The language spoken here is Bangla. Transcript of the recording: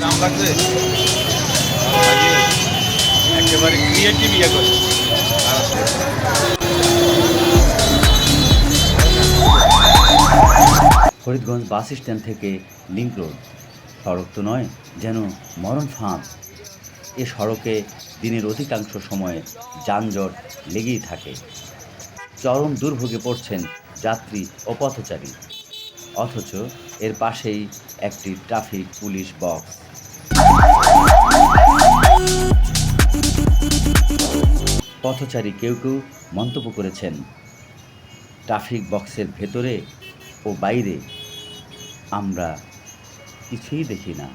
দাম লাগবে একেবারে ক্রিয়েটিভ ইয়ে করে ফরিদগঞ্জ বাস স্ট্যান্ড থেকে লিংক রোড সড়ক তো নয়, যেন মরণ ফাঁদ। এ সড়কে দিনের অধিকাংশ সময়ে যানজট লেগেই থাকে। চরম দুর্ভোগে পড়ছেন যাত্রী ও পথচারী। অথচ এর পাশেই একটি ট্রাফিক পুলিশ বক্স। পথচারী কেউ কেউ মন্তব্য করেছেন, ট্রাফিক বক্সের ভেতরে ও বাইরে আমরা কিছুই দেখি না।